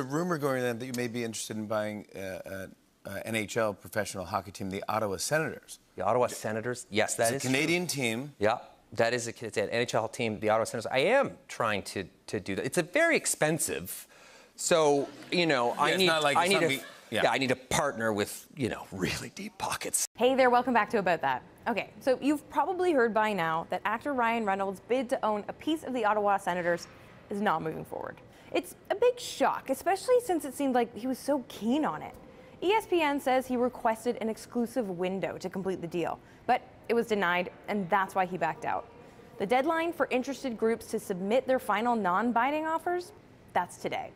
a rumor going on that you may be interested in buying an NHL professional hockey team, the Ottawa Senators. The Ottawa Senators? Yes, that is It's a Canadian team. Yeah, that is it's an NHL team, the Ottawa Senators. I am trying to do that. It's a very expensive. So, you know, I need to partner with, you know, really deep pockets. Hey there, welcome back to About That. Okay, so you've probably heard by now that actor Ryan Reynolds' bid to own a piece of the Ottawa Senators is not moving forward. It's a big shock, especially since it seemed like he was so keen on it. ESPN says he requested an exclusive window to complete the deal, but it was denied, and that's why he backed out. The deadline for interested groups to submit their final non-binding offers, that's today.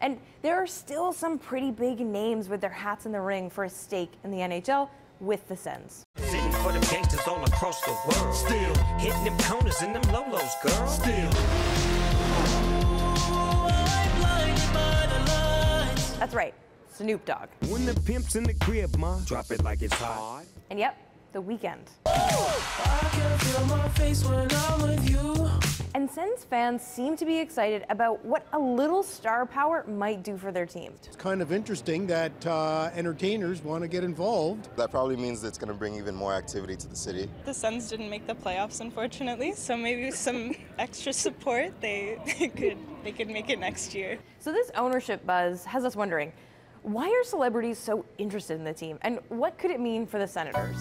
And there are still some pretty big names with their hats in the ring for a stake in the NHL with the Sens. Sitting for them gangsters all across the world. Still hitting them corners in them lolos, girl. Still. That's right, Snoop Dogg. When the pimp's in the crib, ma, drop it like it's hot. And yep, the Weeknd. I can feel my face when I'm with you. And Sens fans seem to be excited about what a little star power might do for their team. It's kind of interesting that entertainers want to get involved. That probably means it's going to bring even more activity to the city. The Sens didn't make the playoffs, unfortunately, so maybe some extra support, they could make it next year. So this ownership buzz has us wondering, why are celebrities so interested in the team, and what could it mean for the Senators?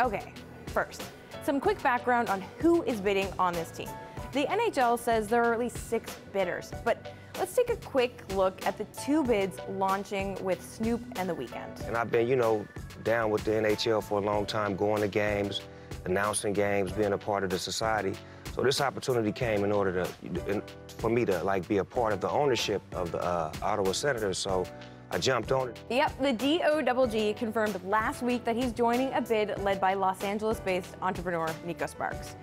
Okay, first, some quick background on who is bidding on this team. The NHL says there are at least 6 bidders, but let's take a quick look at the 2 bids launching with Snoop and the Weeknd. And I've been, you know, down with the NHL for a long time, going to games, announcing games, being a part of the society. So this opportunity came in order for me to be a part of the ownership of the Ottawa Senators. So I jumped on it. Yep, the DOGG confirmed last week that he's joining a bid led by Los Angeles-based entrepreneur Nico Sparks.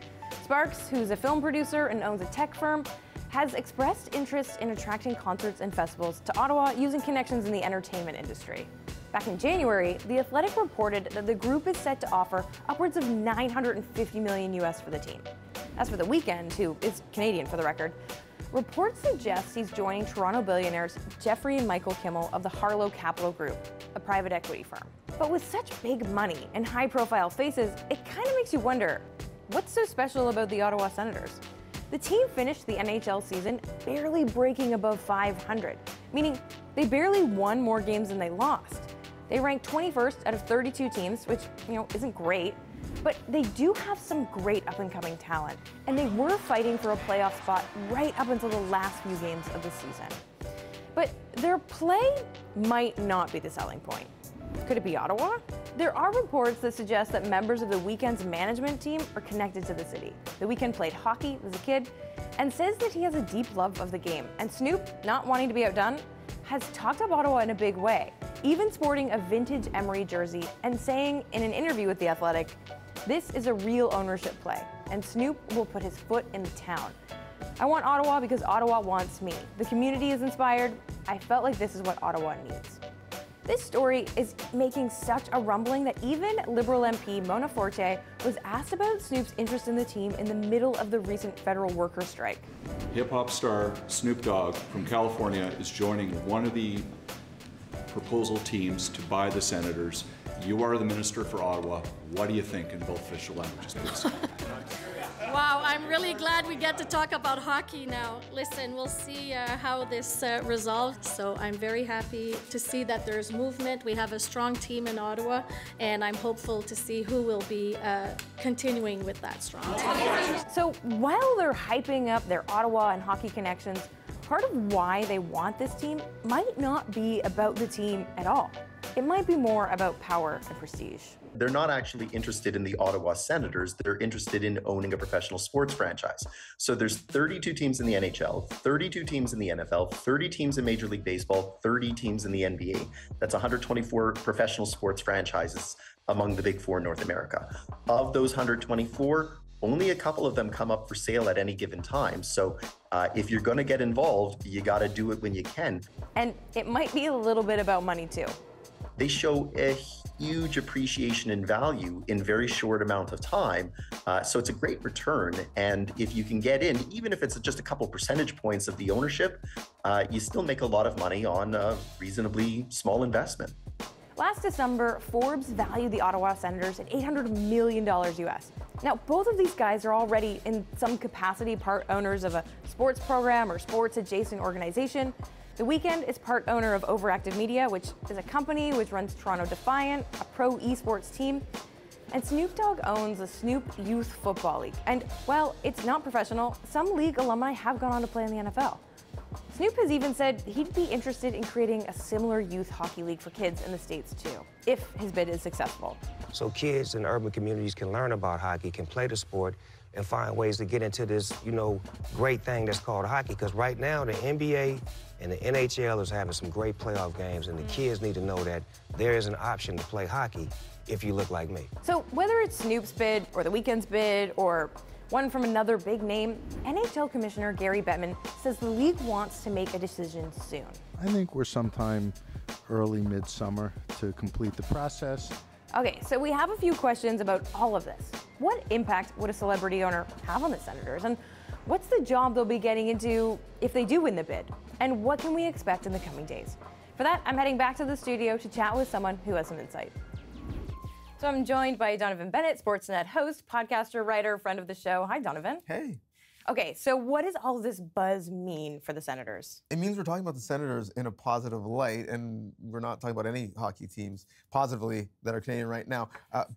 Sparks, who's a film producer and owns a tech firm, has expressed interest in attracting concerts and festivals to Ottawa using connections in the entertainment industry. Back in January, The Athletic reported that the group is set to offer upwards of $950 million US for the team. As for the Weeknd, who is Canadian for the record, reports suggest he's joining Toronto billionaires Jeffrey and Michael Kimmel of the Harlow Capital Group, a private equity firm. But with such big money and high-profile faces, it kind of makes you wonder, what's so special about the Ottawa Senators? The team finished the NHL season barely breaking above 500, meaning they barely won more games than they lost. They ranked 21st out of 32 teams, which, you know, isn't great, but they do have some great up-and-coming talent, and they were fighting for a playoff spot right up until the last few games of the season. But their play might not be the selling point. Could it be Ottawa? There are reports that suggest that members of the Weeknd's management team are connected to the city. The Weeknd played hockey as a kid and says that he has a deep love of the game. And Snoop, not wanting to be outdone, has talked up Ottawa in a big way, even sporting a vintage Emery jersey and saying in an interview with The Athletic, "This is a real ownership play, and Snoop will put his foot in the town. I want Ottawa because Ottawa wants me. The community is inspired. I felt like this is what Ottawa needs." This story is making such a rumbling that even Liberal MP Mona Forte was asked about Snoop's interest in the team in the middle of the recent federal worker strike. Hip-hop star Snoop Dogg from California is joining one of the proposal teams to buy the Senators. You are the Minister for Ottawa. What do you think in both official languages, please? Wow, I'm really glad we get to talk about hockey now. Listen, we'll see how this resolves. So I'm very happy to see that there's movement. We have a strong team in Ottawa, and I'm hopeful to see who will be continuing with that strong team. So while they're hyping up their Ottawa and hockey connections, part of why they want this team might not be about the team at all. It might be more about power and prestige. They're not actually interested in the Ottawa Senators. They're interested in owning a professional sports franchise. So there's 32 teams in the NHL, 32 teams in the NFL, 30 teams in Major League Baseball, 30 teams in the NBA. That's 124 professional sports franchises among the big four in North America. Of those 124, only a couple of them come up for sale at any given time. So if you're going to get involved, you got to do it when you can. And it might be a little bit about money too. they show a huge appreciation in value in very short amount of time. So it's a great return. And if you can get in, even if it's just a couple percentage points of the ownership, you still make a lot of money on a reasonably small investment. Last December, Forbes valued the Ottawa Senators at $800 million US. Now, both of these guys are already in some capacity part owners of a sports program or sports adjacent organization. The Weeknd is part owner of Overactive Media, which is a company which runs Toronto Defiant, a pro esports team. And Snoop Dogg owns the Snoop Youth Football League. And while it's not professional, some league alumni have gone on to play in the NFL. Snoop has even said he'd be interested in creating a similar youth hockey league for kids in the States too, if his bid is successful. So kids in urban communities can learn about hockey, can play the sport, and find ways to get into this, great thing that's called hockey. Because right now, the NBA and the NHL is having some great playoff games, and the kids need to know that there is an option to play hockey if you look like me. So whether it's Snoop's bid or the Weeknd's bid or one from another big name, NHL Commissioner Gary Bettman says the league wants to make a decision soon. I think we're sometime early midsummer to complete the process. Okay, so we have a few questions about all of this. What impact would a celebrity owner have on the Senators? And what's the job they'll be getting into if they do win the bid? And what can we expect in the coming days? For that, I'm heading back to the studio to chat with someone who has some insight. So I'm joined by Donnovan Bennett, Sportsnet host, podcaster, writer, friend of the show. Hi, Donnovan. Hey. Okay, so what does all this buzz mean for the Senators? It means we're talking about the Senators in a positive light, and we're not talking about any hockey teams positively that are Canadian right now.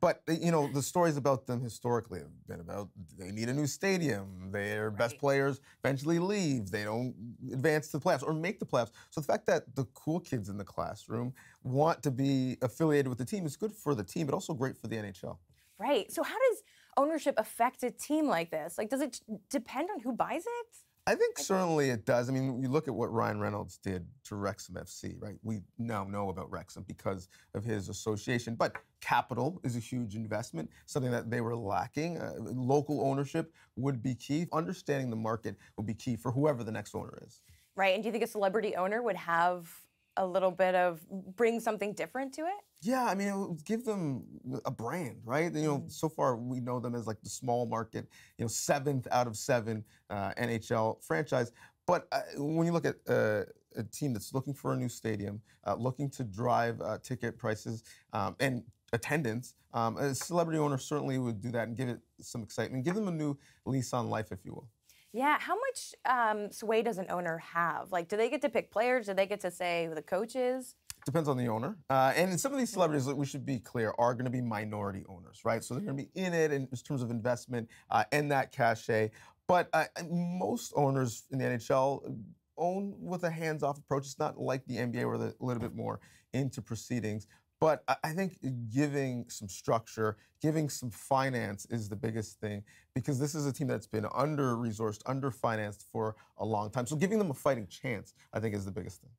But the stories about them historically have been about they need a new stadium, their best players eventually leave, they don't advance to the playoffs or make the playoffs. So the fact that the cool kids in the classroom want to be affiliated with the team is good for the team, but also great for the NHL. Right. So how does ownership affect a team like this? Like, does it depend on who buys it? I think certainly it does. I mean, you look at what Ryan Reynolds did to Wrexham FC, right? We now know about Wrexham because of his association. But capital is a huge investment, something that they were lacking. Local ownership would be key. Understanding the market would be key for whoever the next owner is. Right. And do you think a celebrity owner would have a little bit of bring something different to it? Yeah, I mean, it would give them a brand, right? So far we know them as like the small market, 7th out of 7 NHL franchise. But when you look at a team that's looking for a new stadium, looking to drive ticket prices and attendance, a celebrity owner certainly would do that and give it some excitement, give them a new lease on life, if you will. Yeah, how much sway does an owner have? Like, do they get to pick players? Do they get to say who the coach is? Depends on the owner. And some of these celebrities, we should be clear, are going to be minority owners, right? So they're going to be in it in terms of investment and that cachet. But most owners in the NHL own with a hands-off approach. It's not like the NBA where they're a little bit more into proceedings. But I think giving some structure, giving some finance is the biggest thing, because this is a team that's been under-resourced, under-financed for a long time. So giving them a fighting chance, I think, is the biggest thing.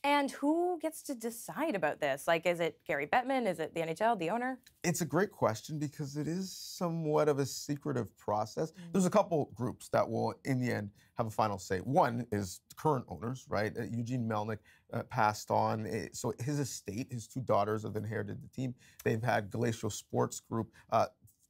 And who gets to decide about this? Like, is it Gary Bettman? Is it the NHL, the owner? It's a great question because it is somewhat of a secretive process. There's a couple groups that will, in the end, have a final say. One is current owners, right? Eugene Melnyk passed on. So his estate, his 2 daughters have inherited the team. They've had Glacial Sports Group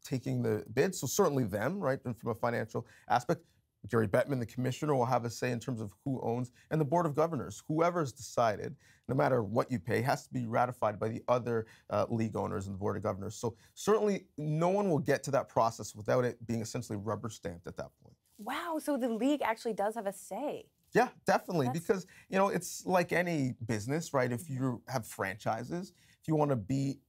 taking the bid. So certainly them, right, and from a financial aspect. Gary Bettman, the commissioner, will have a say in terms of who owns, and the board of governors. Whoever's decided, no matter what you pay, has to be ratified by the other league owners and the board of governors. So certainly no one will get to that process without it being essentially rubber stamped at that point. Wow, so the league actually does have a say. Yeah, definitely, because it's like any business, right? If you have franchises, if you want to be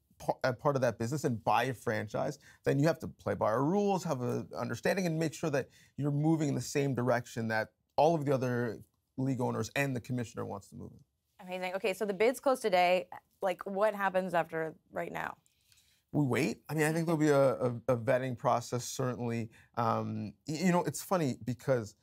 a part of that business and buy a franchise, then you have to play by our rules, have an understanding, and make sure that you're moving in the same direction that all of the other league owners and the commissioner wants to move in. Amazing. Okay, so the bid's closed today. Like, what happens after right now? We wait. I mean, I think there'll be a vetting process, certainly. It's funny because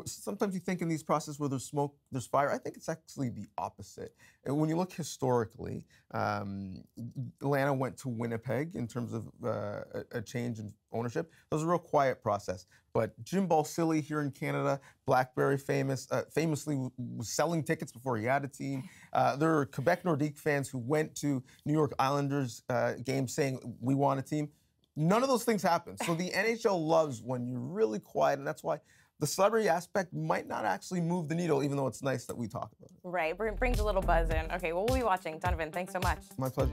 sometimes you think in these processes where there's smoke, there's fire. I think it's actually the opposite. And when you look historically, Atlanta went to Winnipeg in terms of a change in ownership. It was a real quiet process. But Jim Balsillie here in Canada, Blackberry famously was selling tickets before he had a team. There are Quebec Nordique fans who went to New York Islanders games saying, we want a team. None of those things happen. So the NHL loves when you're really quiet, and that's why the celebrity aspect might not actually move the needle, even though it's nice that we talk about it. Right, brings a little buzz in. Okay, well, we'll be watching. Donnovan, thanks so much. My pleasure.